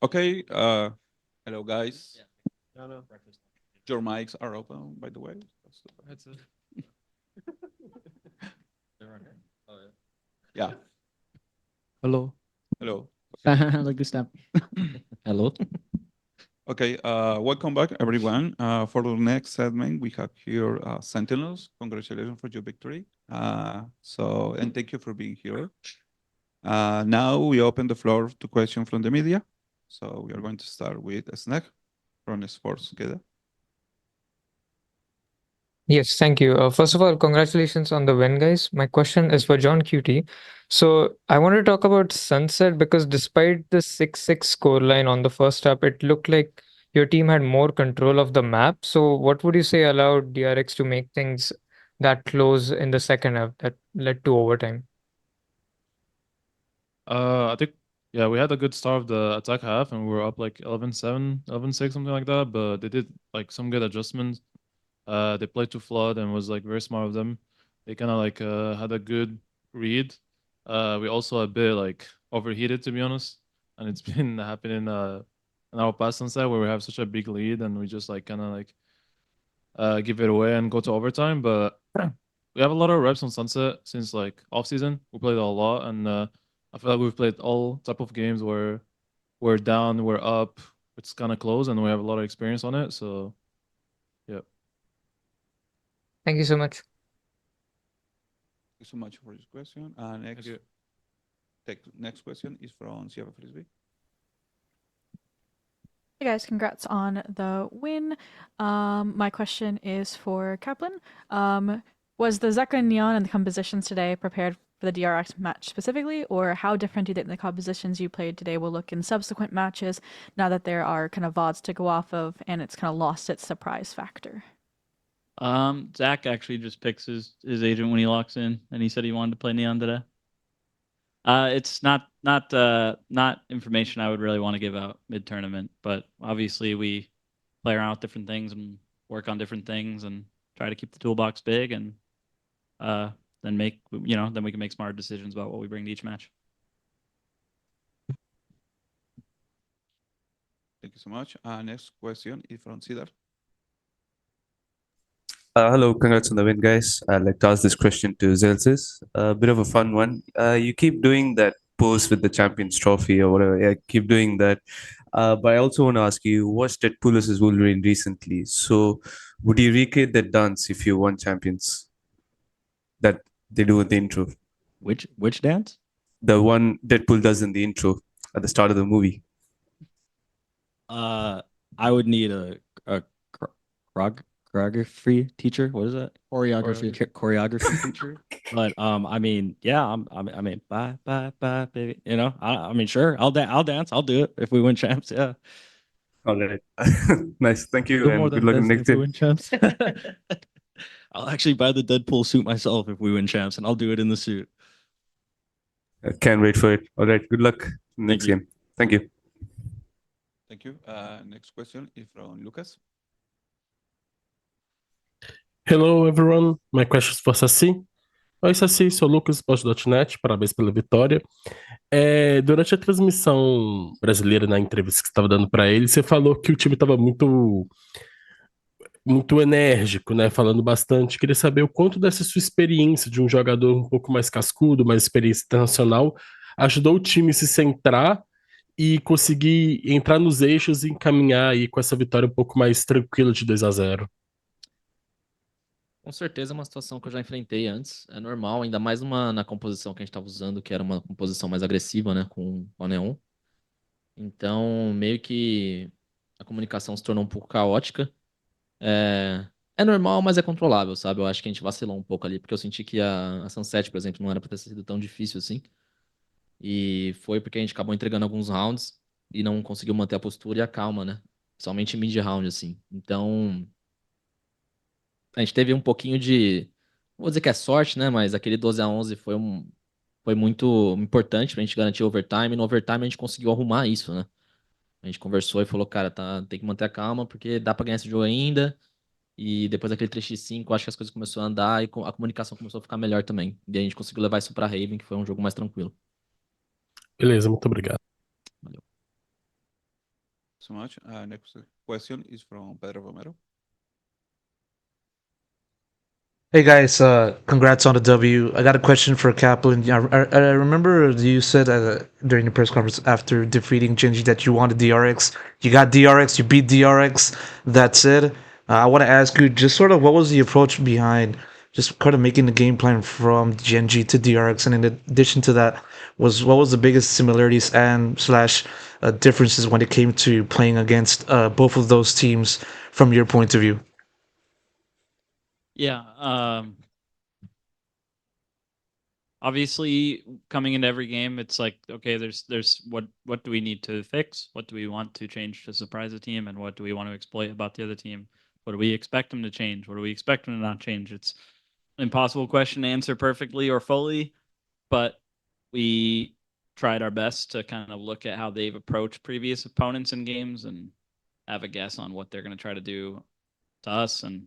Okay, hello guys. No, no. Your mics are open, by the way. That's it. Yeah, Hello. hello. Like this time. Hello. Okay, welcome back everyone. For the next segment, we have here Sentinels. Congratulations for your victory. And thank you for being here. Now we open the floor to questions from the media. So we are going to start with Snack from Esports. Yes, thank you. First of all, congratulations on the win, guys. My question is for johnqt. So I want to talk about Sunset because despite the 6-6 scoreline on the first half, it looked like your team had more control of the map. So what would you say allowed DRX to make things that close in the second half that led to overtime? I think we had a good start of the attack half, and we were up like 11-7, 11-6, something like that. But they did like some good adjustments. They played to flood and was like very smart of them. They kind of like had a good read. We also a bit like overheated, to be honest, and it's been happening in our past Sunset where we have such a big lead and we just like kind of like give it away and go to overtime. But we have a lot of reps on Sunset since like off season. We played a lot, and I feel like we've played all type of games where we're down, we're up, it's kind of close, and we have a lot of experience on it. So yeah. Thank you so much. Thank you so much for this question. Next question is from Sierra Frisbee. Hey guys, congrats on the win. My question is for Kaplan. Was the zekken neon and the compositions today prepared for the DRX match specifically, or how different do you think the compositions you played today will look in subsequent matches now that there are kind of VODs to go off of and it's kind of lost its surprise factor? Zach actually just picks his agent when he locks in, and he said he wanted to play neon today. It's not information I would really want to give out mid tournament, but obviously we play around with different things and work on different things and try to keep the toolbox big, and then we can make smart decisions about what we bring to each match. Thank you so much. Next question is from Cedar. Hello, congrats on the win, guys. I'd like to ask this question to Zellsis. A bit of a fun one. You keep doing that pose with the Champions Trophy or whatever. Yeah, keep doing that. But I also want to ask you, watched Deadpool Wolverine recently. So, would you recreate that dance if you won Champions? That they do in the intro. Which dance? The one Deadpool does in the intro at the start of the movie. I would need a choreography teacher. What is that? Choreography teacher. But I mean, yeah, I mean, bye, baby. You know, I mean, sure, I'll dance. I'll do it if we win champs. Yeah. All right. Nice. Thank you, Do and more good than luck in dancing next if we game. win champs. I'll actually buy the Deadpool suit myself if we win champs, and I'll do it in the suit. I can't wait for it. All right. Good luck next game. Thank you. Thank you. Next question is from Lucas. Hello, everyone. My question is for Sacy. Oi, Sacy, sou o Lucas, Esports.net. Parabéns pela vitória. Durante a transmissão brasileira, na entrevista que você estava dando para ele, você falou que o time estava muito enérgico, né? Falando bastante. Queria saber o quanto dessa sua experiência de um jogador um pouco mais cascudo, mais experiência internacional, ajudou o time a se centrar e conseguir entrar nos eixos e encaminhar aí com essa vitória um pouco mais tranquila de 2-0. Com certeza é uma situação que eu já enfrentei antes. É normal, ainda mais na composição que a gente estava usando, que era uma composição mais agressiva, né? Com o Neon. Então, meio que a comunicação se tornou um pouco caótica. É normal, mas é controlável, sabe? Eu acho que a gente vacilou um pouco ali, porque eu senti que a Sunset, por exemplo, não era pra ter sido tão difícil assim. E foi porque a gente acabou entregando alguns rounds e não conseguiu manter a postura e a calma, né? Somente mid-round, assim. Então, a gente teve um pouquinho de... Não vou dizer que é sorte, né? Mas aquele 12-11 foi muito importante pra gente garantir o overtime. E no overtime a gente conseguiu arrumar isso, né? A gente conversou e falou, cara, tem que manter a calma, porque dá pra ganhar esse jogo ainda. E depois daquele 3x5, acho que as coisas começaram a andar e a comunicação começou a ficar melhor também. E a gente conseguiu levar isso pra Raven, que foi um jogo mais tranquilo. Beleza, muito obrigado. Valeu. so much. Next question is from Pedro Romero. Hey guys, congrats on the W. I got a question for Kaplan. Yeah, I remember you said during the press conference after defeating Genji that you wanted DRX. You got DRX, you beat DRX. That said, I want to ask you just sort of what was the approach behind just kind of making the game plan from Genji to DRX, and in addition to that, what was the biggest similarities and slash differences when it came to playing against both of those teams from your point of view? Yeah. Obviously, coming into every game, it's like, okay, there's what do we need to fix? What do we want to change to surprise the team? And what do we want to exploit about the other team? What do we expect them to change? What do we expect them to not change? It's an impossible question to answer perfectly or fully, but we tried our best to kind of look at how they've approached previous opponents in games and have a guess on what they're going to try to do to us and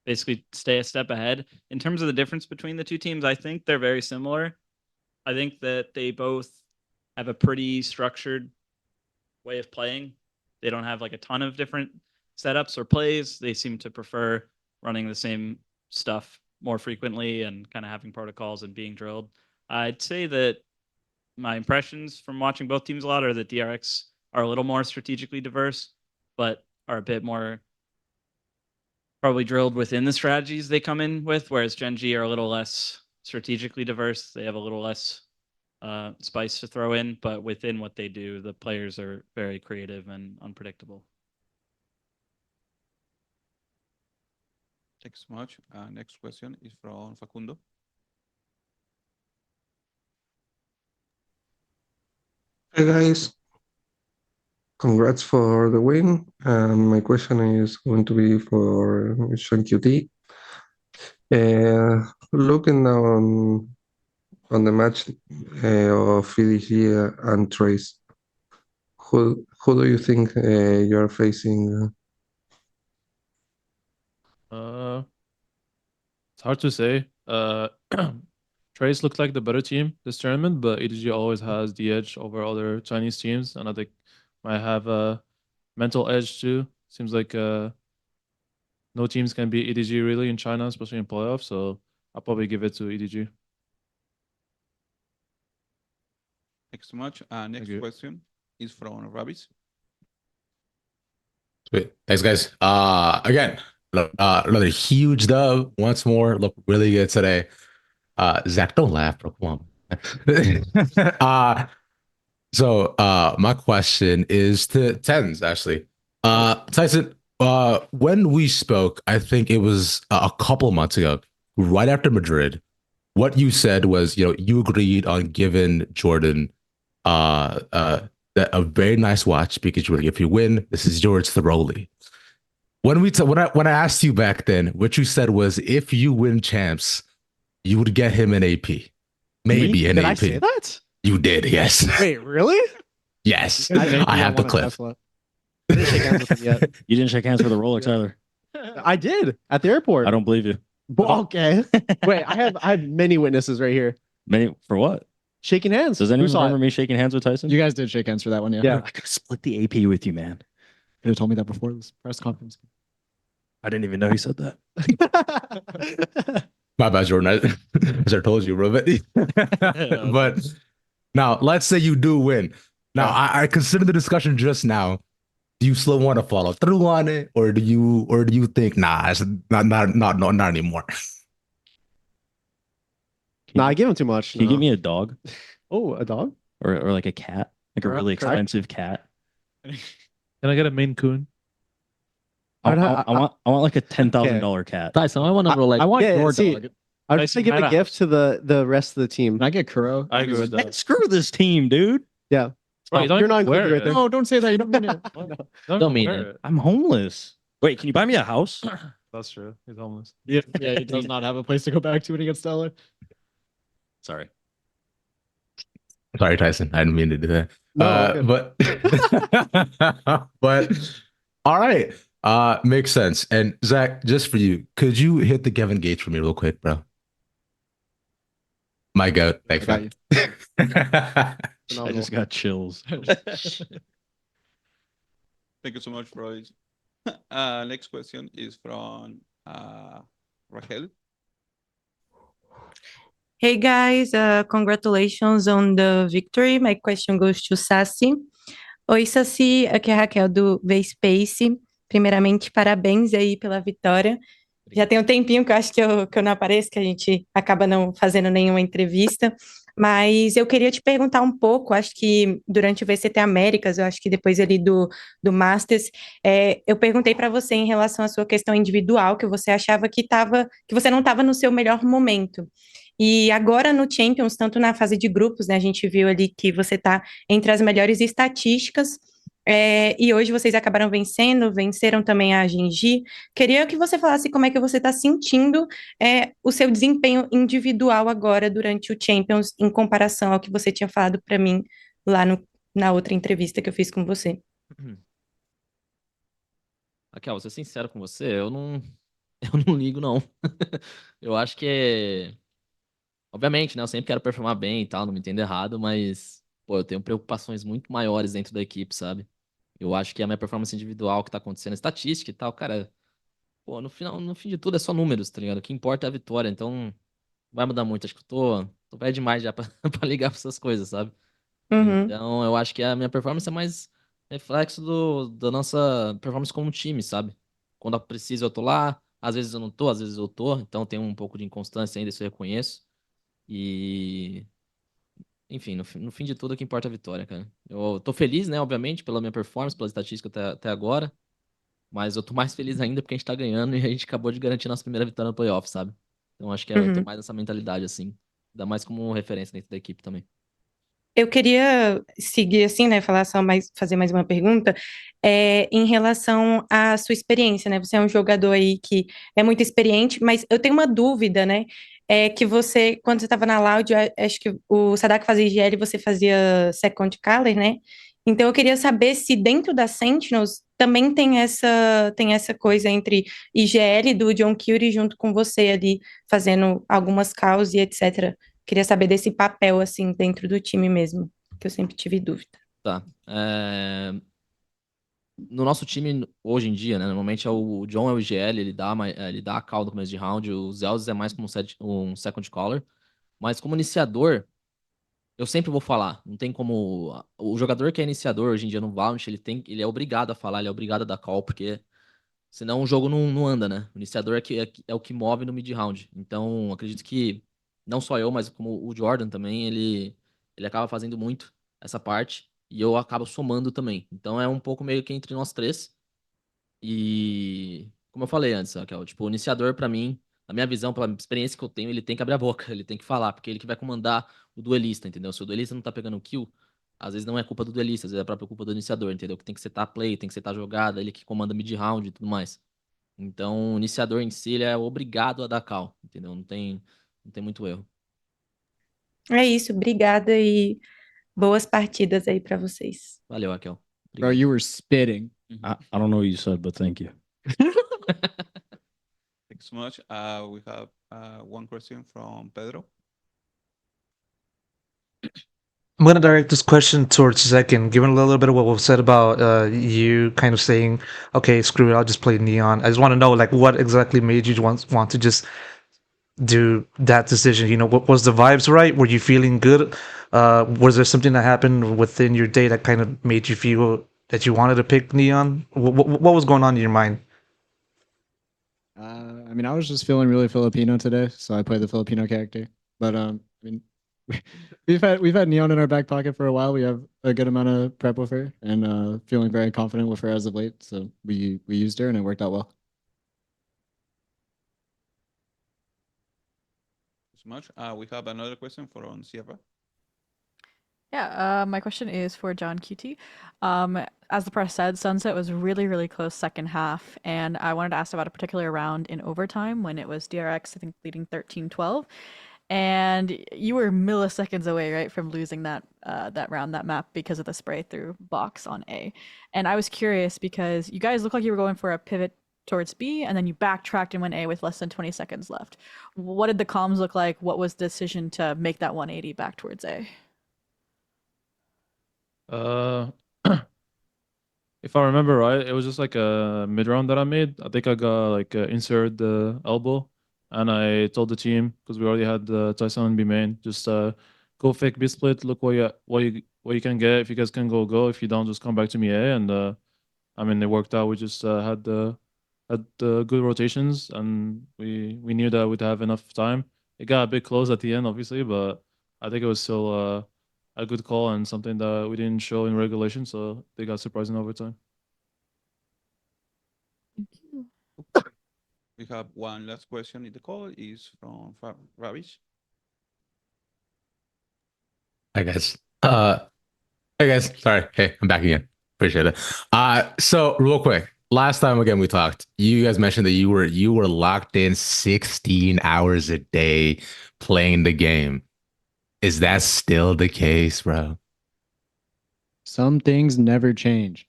basically stay a step ahead. In terms of the difference between the two teams, I think they're very similar. I think that they both have a pretty structured way of playing. They don't have like a ton of different setups or plays. They seem to prefer running the same stuff more frequently and kind of having protocols and being drilled. I'd say that my impressions from watching both teams a lot are that DRX are a little more strategically diverse, but are a bit more probably drilled within the strategies they come in with, whereas Genji are a little less strategically diverse. They have a little less spice to throw in, but within what they do, the players are very creative and unpredictable. Thanks so much. Next question is from Facundo. Hey guys, congrats for the win. My question is going to be for johnqt. Looking now on the match of EDG and Trace, who do you think you're facing? It's hard to say. Trace looked like the better team this tournament, but EDG always has the edge over other Chinese teams, and I think might have a mental edge too. Seems like no teams can beat EDG really in China, especially in playoffs. So I'll probably give it to EDG. Thanks so much. Next question is from Ravis. Sweet. Thanks, guys. Again, another huge dub once more. Look really good today. Zach, don't laugh, bro. Come on. So my question is to TenZ, actually. Tyson, when we spoke, I think it was a couple of months ago, right after Madrid, what you said was, you agreed on giving Jordan a very nice watch because you were like, if you win, this is yours thoroughly. When I asked you back then, what you said was, if you win champs, you would get him an AP. Maybe an AP. Did I say that? You did, yes. Wait, really? Yes. I have the clip. I didn't shake hands with him yet. You didn't shake hands with a Rolex either. I did at the airport. I don't believe you. Okay. Wait, I have many witnesses right here. Many for what? Shaking hands. Does anyone remember me shaking hands with Tyson? You guys did shake hands for that one, yeah. I could have split the AP with you, man. Could have told me that before this press conference. I didn't even know he said that. My bad, Jordan. As I told you, bro. But now, let's say you do win. Now, I consider the discussion just now. Do you still want to follow through on it, or do you think, nah, it's not anymore? Nah, I give him too much. Can you give me a dog? Oh, a dog? Or like a cat? Like a really expensive cat? Can I get a Maine Coon? I want like a $10,000 cat. Tyson, I want to roll like I want your dog. I'm just gonna give a gift to the rest of the team. Can I get Kuro? I agree with that. Screw this team, dude. Yeah. Bro, you don't You're not even wear included right it. there. No, don't say that. You don't mean it. Don't mean it. I'm homeless. Wait, can you buy me a house? That's true. He's homeless. Yeah, he does not have a place to go back to when he gets Stellar. Sorry. Sorry, Tyson. I didn't mean to do that. No, but all right. Makes sense. And Zach, just for you, could you hit the Kevin Gates for me real quick, bro? My goat. Thanks, man. I just got chills. Thank you so much, Roy. Next question is from Raquel. Hey guys, congratulations on the victory. My question goes to Sacy. Oi, Sacy, aqui é a Raquel do V-Space. Primeiramente, parabéns aí pela vitória. Já tem um tempinho que eu acho que eu não apareço, que a gente acaba não fazendo nenhuma entrevista. Mas eu queria te perguntar um pouco, acho que durante o VCT Américas, eu acho que depois ali do Masters, eu perguntei para você em relação à sua questão individual, que você achava que você não estava no seu melhor momento. E agora no Champions, tanto na fase de grupos, né, a gente viu ali que você está entre as melhores estatísticas, e hoje vocês acabaram venceram também a Genji. Queria que você falasse como é que você está sentindo o seu desempenho individual agora durante o Champions, em comparação ao que você tinha falado para mim lá na outra entrevista que eu fiz com você. Raquel, vou ser sincero com você, eu não ligo, não. Eu acho que obviamente, né? Eu sempre quero performar bem e tal, não me entenda errado, mas, pô, eu tenho preocupações muito maiores dentro da equipe, sabe? Eu acho que a minha performance individual que tá acontecendo, estatística e tal, cara, pô, no fim de tudo é só números, tá ligado? O que importa é a vitória, então não vai mudar muito. Acho que eu tô velho demais já pra, pra ligar pra essas coisas, sabe? Uhum. Então, eu acho que a minha performance é mais reflexo da nossa performance como time, sabe? Quando eu preciso, eu tô lá, às vezes eu não tô, às vezes eu tô, então tem um pouco de inconstância ainda, isso eu reconheço. E enfim, no fim de tudo, o que importa é a vitória, cara. Eu tô feliz, né, obviamente, pela minha performance, pela estatística até agora. Mas eu tô mais feliz ainda porque a gente tá ganhando e a gente acabou de garantir nossa primeira vitória no playoff, sabe? Então acho que eu tô Uhum. mais nessa mentalidade, assim. Ainda mais como referência dentro da equipe também. Eu queria seguir assim, né, fazer mais uma pergunta, em relação à sua experiência, né? Você é um jogador aí que é muito experiente, mas eu tenho uma dúvida, né? Que você, quando você estava na Loud, acho que o Sadak fazia IGL e você fazia Second Color, né? Então eu queria saber se dentro da Sentinels também tem essa coisa entre IGL do johnqt junto com você ali, fazendo algumas calls e etc. Queria saber desse papel, assim, dentro do time mesmo, que eu sempre tive dúvida. Tá. No nosso time, hoje em dia, né? Normalmente o John é o IGL, ele dá a call no começo de round. O Zellsis é mais como um second caller. Mas como iniciador, eu sempre vou falar. Não tem como. O jogador que é iniciador hoje em dia no Valorant, ele é obrigado a falar, ele é obrigado a dar call, porque senão o jogo não anda, né? O iniciador é o que move no mid-round. Então, acredito que não só eu, mas como o Jordan também, ele acaba fazendo muito essa parte. E eu acabo somando também. Então é um pouco meio que entre nós três. E como eu falei antes, Raquel, tipo, o iniciador, pra mim, na minha visão, pela experiência que eu tenho, ele tem que abrir a boca, ele tem que falar, porque ele que vai comandar o duelista, entendeu? Se o duelista não tá pegando kill, às vezes não é culpa do duelista, às vezes é a própria culpa do iniciador, entendeu? Que tem que setar play, tem que setar jogada, ele que comanda mid-round e tudo mais. Então, o iniciador em si, ele é obrigado a dar call, entendeu? Não tem muito erro. É isso, obrigada e boas partidas aí pra vocês. Valeu, Raquel. Bro, you were spitting. I don't know what you said, but thank you. Thanks so much. We have one question from Pedro. I'm going to direct this question towards Zekken. Given a little bit of what was said about you kind of saying, okay, screw it, I'll just play Neon. I just want to know, like, what exactly made you want to just do that decision? You know, what was the vibes right? Were you feeling good? Was there something that happened within your day that kind of made you feel that you wanted to pick Neon? What was going on in your mind? I mean, I was just feeling really Filipino today, so I played the Filipino character. But I mean, we've had Neon in our back pocket for a while. We have a good amount of prep with her, and feeling very confident with her as of late. So we used her, and it worked out well. So much. We have another question from Sierra. Yeah, my question is for johnqt. As the press said, Sunset was really, really close second half, and I wanted to ask about a particular round in overtime when it was DRX, I think, leading 13-12. And you were milliseconds away, right, from losing that round, that map, because of the spray through box on A. And I was curious because you guys looked like you were going for a pivot towards B, and then you backtracked and went A with less than 20 seconds left. What did the comms look like? What was the decision to make that 180 back towards A? if I remember right, it was just like a mid round that I made. I think I got like insert the elbow, and I told the team because we already had the Tyson and B main, just go fake B split. Look what you can get. If you guys can go. If you don't, just come back to me A. And I mean, it worked out. We just had the good rotations, and we knew that we'd have enough time. It got a bit close at the end, obviously, but I think it was still a good call and something that we didn't show in regulation, so they got surprised in overtime. We have one last question in the call. Is from Ravish. Hi guys. Hey guys. Sorry. Hey, I'm back again. Appreciate it. So real quick, last time again we talked, you guys mentioned that you were locked in 16 hours a day playing the game. Is that still the case, bro? Some things never change.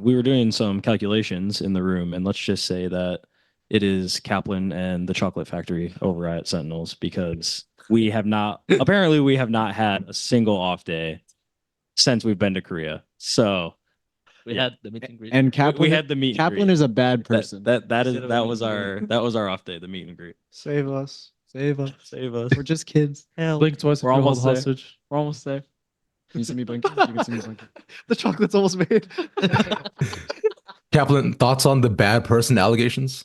We were doing some calculations in the room, and let's just say that it is Kaplan and the Chocolate Factory over at Sentinels, because we have not apparently we have not had a single off day since we've been to Korea. So We had the meet and greet. And Kaplan, we had the meet and Kaplan greet. is a bad person. That Instead of a meet was and our greet. that was our off day, the meet and greet. Save us. Save us. Save us. We're just kids. Hell, Blink twice if we're you hold almost there. hostage. We're almost there. Can you see me blinking? You can see me blinking. The chocolate's almost made. Kaplan, thoughts on the bad person allegations?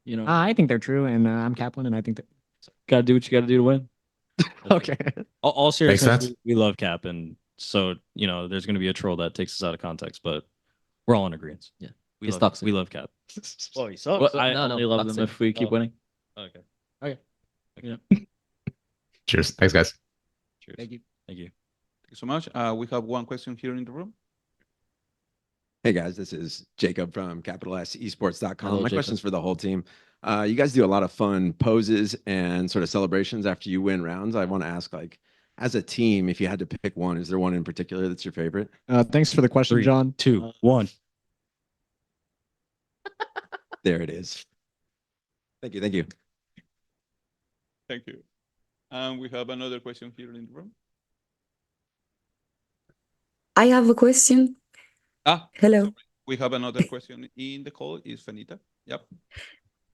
You know, I think they're true, and I'm Kaplan, and I think that. gotta do what you gotta do to win. Okay. All seriousness, sense. we love Cap, and so there's going to be a troll that takes us out of context, but we're all in agreement. Yeah. we He's love, toxic. we love Cap. Oh, he sucks. Well, I only love them if we keep winning. Okay. Yeah. Cheers. Thanks, guys. Cheers. Thank you. Thank you. Thank you so much. We have one question here in the room. Hey guys, this is Jacob from Capital S Esports.com. Hello, My Jacob. question's for the whole team. You guys do a lot of fun poses and sort of celebrations after you win rounds. I want to ask, like, as a team, if you had to pick one, is there one in particular that's your favorite? Thanks for the question, 3, John. 2, 1. There it is. Thank you. Thank you. Thank you. And we have another question here in the room. I have a question. Hello. Sorry. We have another question in the call. Is Fanita? Yep.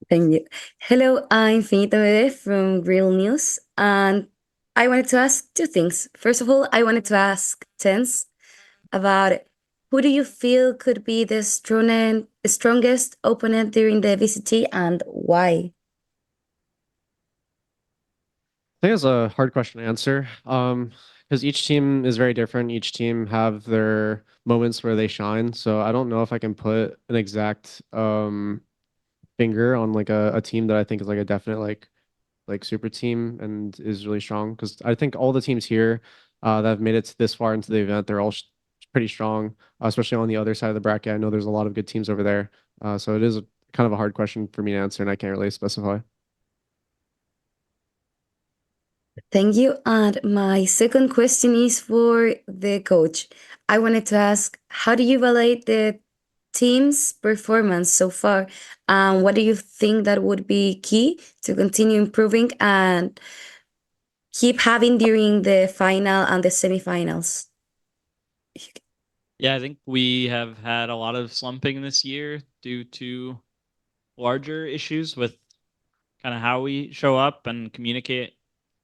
Thank you. Hello, I'm Finita Bebe from Real News, and I wanted to ask two things. First of all, I wanted to ask TenZ about who do you feel could be the strongest opponent during the VCT and why? I think it's a hard question to answer. Because each team is very different. Each team have their moments where they shine. So I don't know if I can put an exact finger on like a team that I think is like a definite like super team and is really strong. Because I think all the teams here that have made it this far into the event, they're all pretty strong, especially on the other side of the bracket. I know there's a lot of good teams over there. So it is kind of a hard question for me to answer, and I can't really specify. Thank you. And my second question is for the coach. I wanted to ask, how do you evaluate the team's performance so far? And what do you think that would be key to continue improving and keep having during the final and the semifinals? Yeah, I think we have had a lot of slumping this year due to larger issues with kind of how we show up and communicate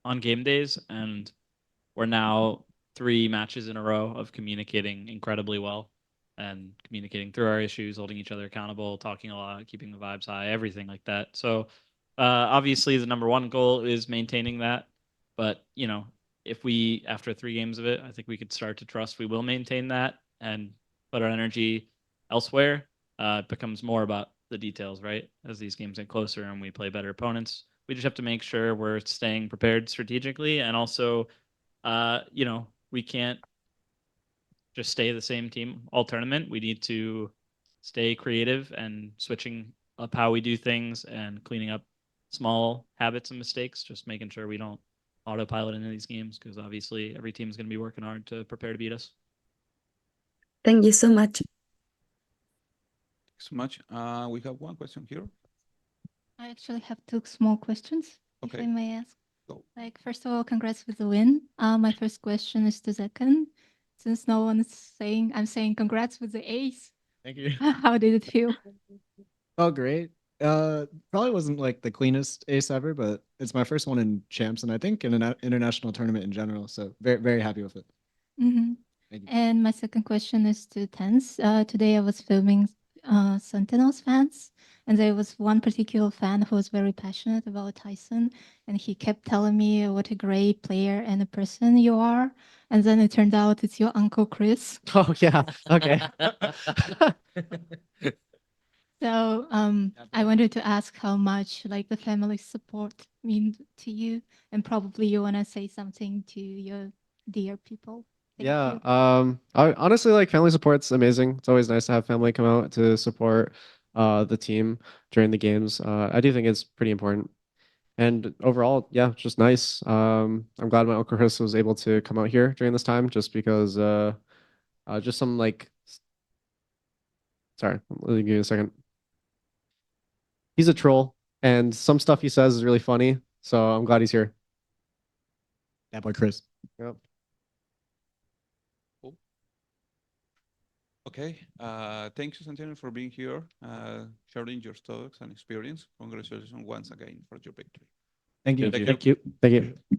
on game days. And we're now 3 matches in a row of communicating incredibly well and communicating through our issues, holding each other accountable, talking a lot, keeping the vibes high, everything like that. So obviously the number one goal is maintaining that. But, if we, after 3 games of it, I think we could start to trust we will maintain that and put our energy elsewhere. It becomes more about the details, right? As these games get closer and we play better opponents, we just have to make sure we're staying prepared strategically. And also, we can't just stay the same team all tournament. We need to stay creative and switching up how we do things and cleaning up small habits and mistakes, just making sure we don't autopilot into these games, because obviously every team is going to be working hard to prepare to beat us. Thank you so much. Thanks so much. We have one question here. I actually have 2 small questions, Okay. if I may ask. Go. Like, first of all, congrats with the win. My first question is to Zekken. since no one is saying, I'm saying congrats with the ace. Thank you. How did it feel? Oh, great. Probably wasn't like the cleanest ace ever, but it's my first one in champs, and I think in an international tournament in general. So very, very happy with it. Mm-hmm. Thank you. And my second question is to TenZ. Today I was filming Sentinels fans, and there was one particular fan who was very passionate about Tyson, and he kept telling me what a great player and a person you are. And then it turned out it's your uncle Chris. Oh yeah. Okay. So I wanted to ask how much like the family support means to you, and probably you want to say something to your dear people. Thank Yeah. you. I honestly like family support's amazing. It's always nice to have family come out to support the team during the games. I do think it's pretty important. And overall, yeah, it's just nice. I'm glad my Uncle Chris was able to come out here during this time just because just some like sorry, let me give you a second. He's a troll and some stuff he says is really funny. So I'm glad he's here. That boy Chris. Yep. Cool. Okay. Thank you, Sentinel, for being here, sharing your thoughts and experience. Congratulations once again for your victory. Thank you. Thank you. Thank you.